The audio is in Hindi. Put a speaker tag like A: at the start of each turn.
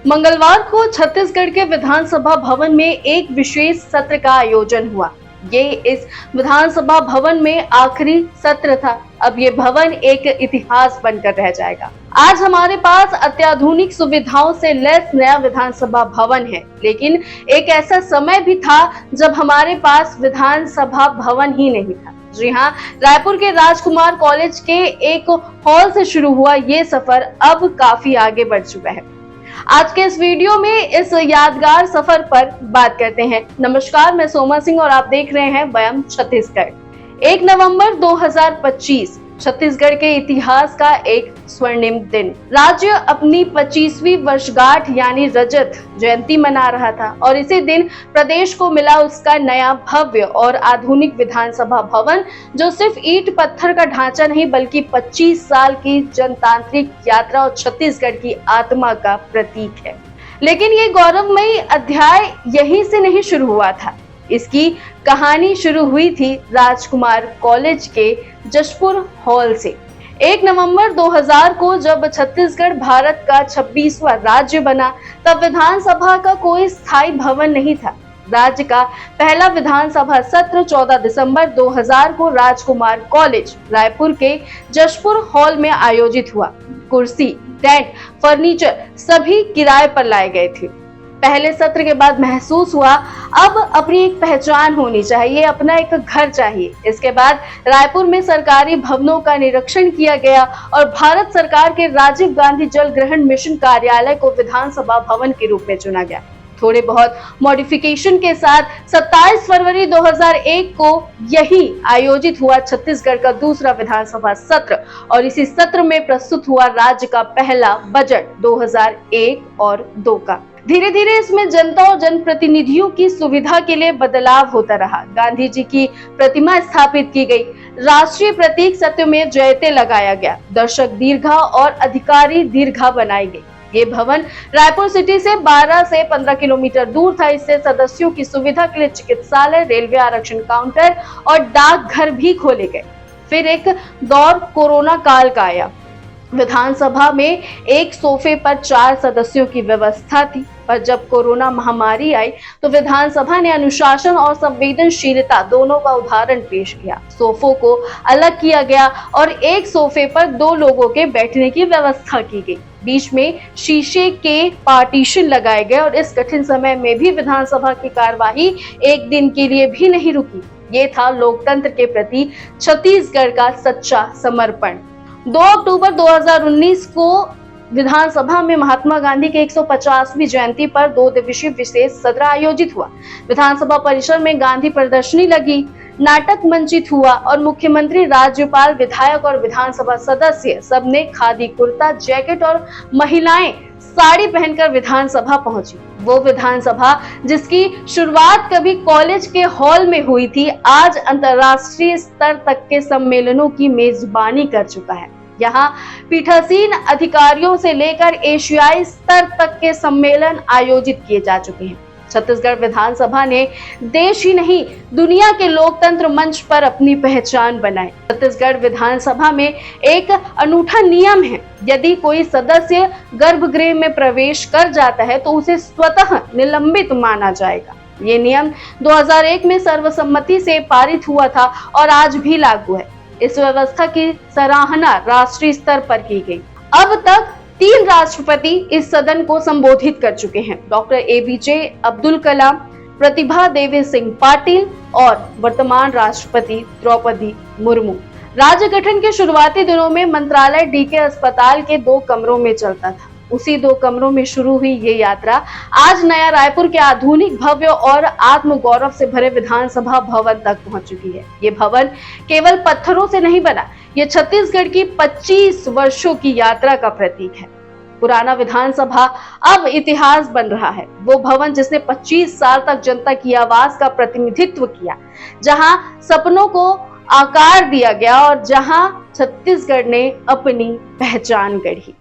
A: मंगलवार को छत्तीसगढ़ के विधानसभा भवन में एक विशेष सत्र का आयोजन हुआ। ये इस विधानसभा भवन में आखिरी सत्र था। अब ये भवन एक इतिहास बनकर रह जाएगा। आज हमारे पास अत्याधुनिक सुविधाओं से लैस नया विधानसभा भवन है, लेकिन एक ऐसा समय भी था जब हमारे पास विधानसभा भवन ही नहीं था। जी हाँ, रायपुर के राजकुमार कॉलेज के एक हॉल से शुरू हुआ ये सफर अब काफी आगे बढ़ चुका है। आज के इस वीडियो में इस यादगार सफर पर बात करते हैं। नमस्कार, मैं सोमा सिंह और आप देख रहे हैं वयम छत्तीसगढ़। 1 नवंबर 2025 छत्तीसगढ़ के इतिहास का एक स्वर्णिम दिन। राज्य अपनी 25वीं वर्षगांठ यानी रजत जयंती मना रहा था और इसी दिन प्रदेश को मिला उसका नया भव्य और आधुनिक विधानसभा भवन, जो सिर्फ ईंट पत्थर का ढांचा नहीं बल्कि 25 साल की जनतांत्रिक यात्रा और छत्तीसगढ़ की आत्मा का प्रतीक है। लेकिन ये गौरवमयी अध्याय यहीं से नहीं शुरू हुआ था। इसकी कहानी शुरू हुई थी राजकुमार कॉलेज के जशपुर हॉल से। 1 नवंबर 2000 को जब छत्तीसगढ़ भारत का 26वां राज्य बना, तब विधानसभा का कोई स्थायी भवन नहीं था। राज्य का पहला विधानसभा सत्र 14 दिसंबर 2000 को राजकुमार कॉलेज रायपुर के जशपुर हॉल में आयोजित हुआ। कुर्सी, टेंट, फर्नीचर सभी किराए पर लाए गए थे। पहले सत्र के बाद महसूस हुआ अब अपनी एक पहचान होनी चाहिए, अपना एक घर चाहिए। इसके बाद रायपुर में सरकारी भवनों का निरीक्षण किया गया और भारत सरकार के राजीव गांधी जल ग्रहण मिशन कार्यालय को विधानसभा भवन के रूप में चुना गया। थोड़े बहुत मॉडिफिकेशन के साथ 27 फरवरी 2001 को यही आयोजित हुआ छत्तीसगढ़ का दूसरा विधानसभा सत्र और इसी सत्र में प्रस्तुत हुआ राज्य का पहला बजट 2001 और 2 का। धीरे धीरे इसमें जनता और जनप्रतिनिधियों की सुविधा के लिए बदलाव होता रहा। गांधी जी की प्रतिमा स्थापित की गई, राष्ट्रीय प्रतीक सत्यमेव जयते लगाया गया, दर्शक दीर्घा और अधिकारी दीर्घा बनाई गई। ये भवन रायपुर सिटी से 12 से 15 किलोमीटर दूर था। इससे सदस्यों की सुविधा के लिए चिकित्सालय, रेलवे आरक्षण काउंटर और डाकघर भी खोले गए। फिर एक दौर कोरोना काल का आया। विधानसभा में एक सोफे पर 4 सदस्यों की व्यवस्था थी, पर जब कोरोना महामारी आई तो विधानसभा ने अनुशासन और संवेदनशीलता दोनों का उदाहरण पेश किया। सोफों को अलग किया गया और एक सोफे पर 2 लोगों के बैठने की व्यवस्था की गई। बीच में शीशे के पार्टीशन लगाए गए और इस कठिन समय में भी विधानसभा की कार्यवाही एक दिन के लिए भी नहीं रुकी। ये था लोकतंत्र के प्रति छत्तीसगढ़ का सच्चा समर्पण। 2 अक्टूबर 2019 को विधानसभा में महात्मा गांधी के 150वीं जयंती पर 2 दिवसीय विशेष सत्र आयोजित हुआ। विधानसभा परिसर में गांधी प्रदर्शनी लगी, नाटक मंचित हुआ और मुख्यमंत्री, राज्यपाल, विधायक और विधानसभा सदस्य सबने खादी कुर्ता, जैकेट और महिलाएं साड़ी पहनकर विधानसभा पहुंची। वो विधानसभा जिसकी शुरुआत कभी कॉलेज के हॉल में हुई थी, आज अंतर्राष्ट्रीय स्तर तक के सम्मेलनों की मेजबानी कर चुका है। यहाँ पीठासीन अधिकारियों से लेकर एशियाई स्तर तक के सम्मेलन आयोजित किए जा चुके हैं। छत्तीसगढ़ विधानसभा ने देश ही नहीं दुनिया के लोकतंत्र मंच पर अपनी पहचान बनाई। छत्तीसगढ़ विधानसभा में एक अनूठा नियम है, यदि कोई सदस्य गर्भगृह में प्रवेश कर जाता है तो उसे स्वतः निलंबित माना जाएगा। ये नियम 2001 में सर्वसम्मति से पारित हुआ था और आज भी लागू है। इस व्यवस्था की सराहना राष्ट्रीय स्तर पर की गई। अब तक 3 राष्ट्रपति इस सदन को संबोधित कर चुके हैं, डॉक्टर APJ अब्दुल कलाम, प्रतिभा देवी सिंह पाटिल और वर्तमान राष्ट्रपति द्रौपदी मुर्मू। राज्य गठन के शुरुआती दिनों में मंत्रालय DK अस्पताल के 2 कमरों में चलता था। उसी 2 कमरों में शुरू हुई ये यात्रा आज नया रायपुर के आधुनिक, भव्य और आत्मगौरव से भरे विधानसभा भवन तक पहुंच चुकी है। ये भवन केवल पत्थरों से नहीं बना, ये छत्तीसगढ़ की 25 वर्षों की यात्रा का प्रतीक है। पुराना विधानसभा अब इतिहास बन रहा है। वो भवन जिसने 25 साल तक जनता की आवाज का प्रतिनिधित्व किया, जहां सपनों को आकार दिया गया और जहां छत्तीसगढ़ ने अपनी पहचान गढ़ी।